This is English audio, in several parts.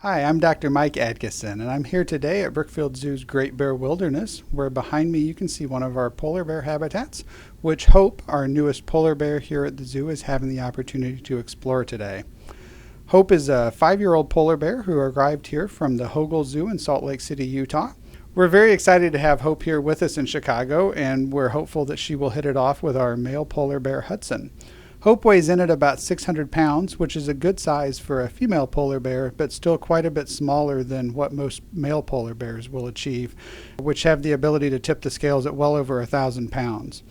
Hi, I'm Dr. Mike Adkisson, and I'm here today at Brookfield Zoo's Great Bear Wilderness, where behind me you can see one of our polar bear habitats, which Hope, our newest polar bear here at the zoo, is having the opportunity to explore today. Hope is a 5-year-old polar bear who arrived here from the Hogle Zoo in Salt Lake City, Utah. We're very excited to have Hope here with us in Chicago, and we're hopeful that she will hit it off with our male polar bear, Hudson. Hope weighs in at about 600 pounds, which is a good size for a female polar bear, but still quite a bit smaller than what most male polar bears will achieve, which have the ability to tip the scales at well over 1,000 pounds.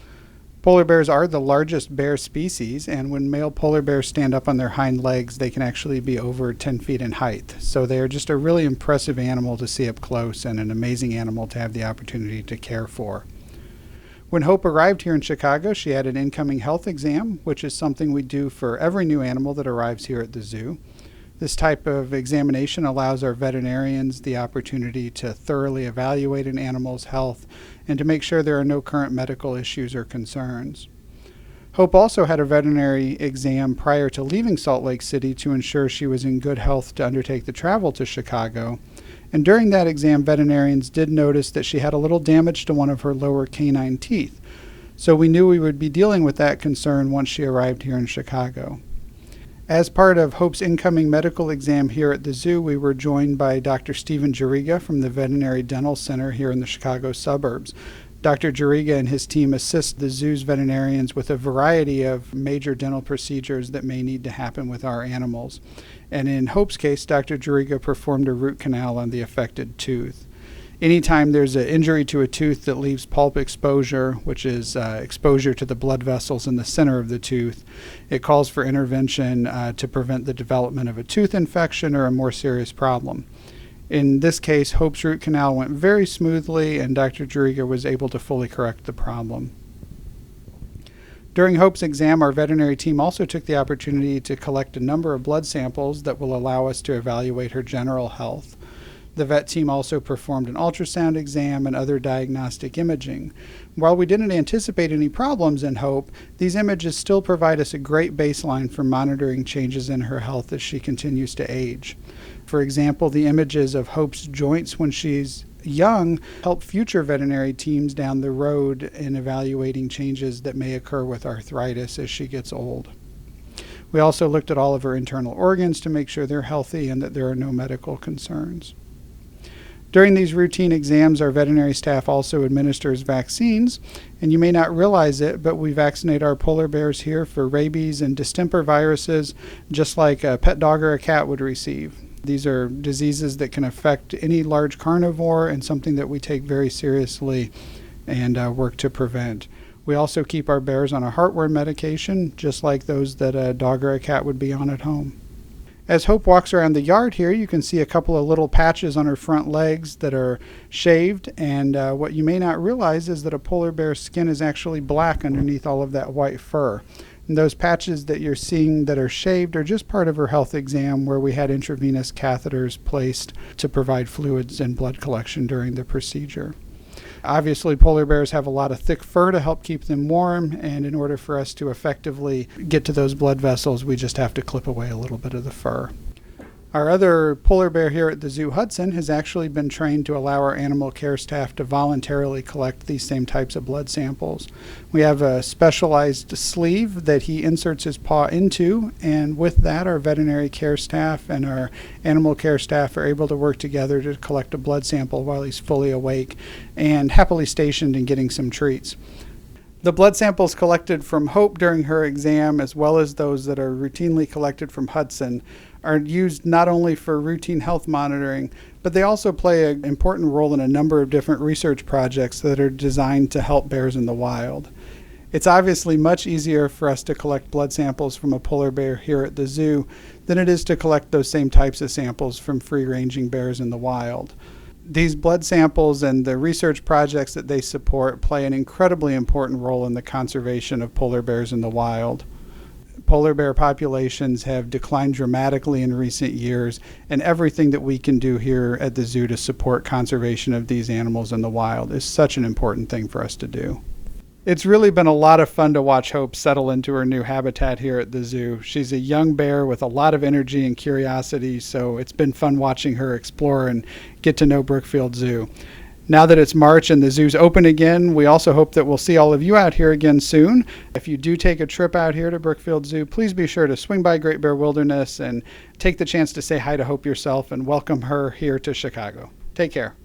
Polar bears are the largest bear species, and when male polar bears stand up on their hind legs, they can actually be over 10 feet in height. So they are just a really impressive animal to see up close and an amazing animal to have the opportunity to care for. When Hope arrived here in Chicago, she had an incoming health exam, which is something we do for every new animal that arrives here at the zoo. This type of examination allows our veterinarians the opportunity to thoroughly evaluate an animal's health and to make sure there are no current medical issues or concerns. Hope also had a veterinary exam prior to leaving Salt Lake City to ensure she was in good health to undertake the travel to Chicago. And during that exam, veterinarians did notice that she had a little damage to one of her lower canine teeth. So we knew we would be dealing with that concern once she arrived here in Chicago. As part of Hope's incoming medical exam here at the zoo, we were joined by Dr. Stephen Jariga from the Veterinary Dental Center here in the Chicago suburbs. Dr. Jariga and his team assist the zoo's veterinarians with a variety of major dental procedures that may need to happen with our animals. And in Hope's case, Dr. Jariga performed a root canal on the affected tooth. Anytime there's an injury to a tooth that leaves pulp exposure, which is exposure to the blood vessels in the center of the tooth, it calls for intervention to prevent the development of a tooth infection or a more serious problem. In this case, Hope's root canal went very smoothly, and Dr. Jariga was able to fully correct the problem. During Hope's exam, our veterinary team also took the opportunity to collect a number of blood samples that will allow us to evaluate her general health. The vet team also performed an ultrasound exam and other diagnostic imaging. While we didn't anticipate any problems in Hope, these images still provide us a great baseline for monitoring changes in her health as she continues to age. For example, the images of Hope's joints when she's young help future veterinary teams down the road in evaluating changes that may occur with arthritis as she gets old. We also looked at all of her internal organs to make sure they're healthy and that there are no medical concerns. During these routine exams, our veterinary staff also administers vaccines, and you may not realize it, but we vaccinate our polar bears here for rabies and distemper viruses, just like a pet dog or a cat would receive. These are diseases that can affect any large carnivore and something that we take very seriously and work to prevent. We also keep our bears on a heartworm medication, just like those that a dog or a cat would be on at home. As Hope walks around the yard here, you can see a couple of little patches on her front legs that are shaved, and what you may not realize is that a polar bear's skin is actually black underneath all of that white fur. And those patches that you're seeing that are shaved are just part of her health exam, where we had intravenous catheters placed to provide fluids and blood collection during the procedure. Obviously, polar bears have a lot of thick fur to help keep them warm, and in order for us to effectively get to those blood vessels, we just have to clip away a little bit of the fur. Our other polar bear here at the zoo, Hudson, has actually been trained to allow our animal care staff to voluntarily collect these same types of blood samples. We have a specialized sleeve that he inserts his paw into, and with that, our veterinary care staff and our animal care staff are able to work together to collect a blood sample while he's fully awake and happily stationed and getting some treats. The blood samples collected from Hope during her exam, as well as those that are routinely collected from Hudson, are used not only for routine health monitoring, but they also play an important role in a number of different research projects that are designed to help bears in the wild. It's obviously much easier for us to collect blood samples from a polar bear here at the zoo than it is to collect those same types of samples from free-ranging bears in the wild. These blood samples and the research projects that they support play an incredibly important role in the conservation of polar bears in the wild. Polar bear populations have declined dramatically in recent years, and everything that we can do here at the zoo to support conservation of these animals in the wild is such an important thing for us to do. It's really been a lot of fun to watch Hope settle into her new habitat here at the zoo. She's a young bear with a lot of energy and curiosity, so it's been fun watching her explore and get to know Brookfield Zoo. Now that it's March and the zoo's open again, we also hope that we'll see all of you out here again soon. If you do take a trip out here to Brookfield Zoo, please be sure to swing by Great Bear Wilderness and take the chance to say hi to Hope yourself and welcome her here to Chicago. Take care.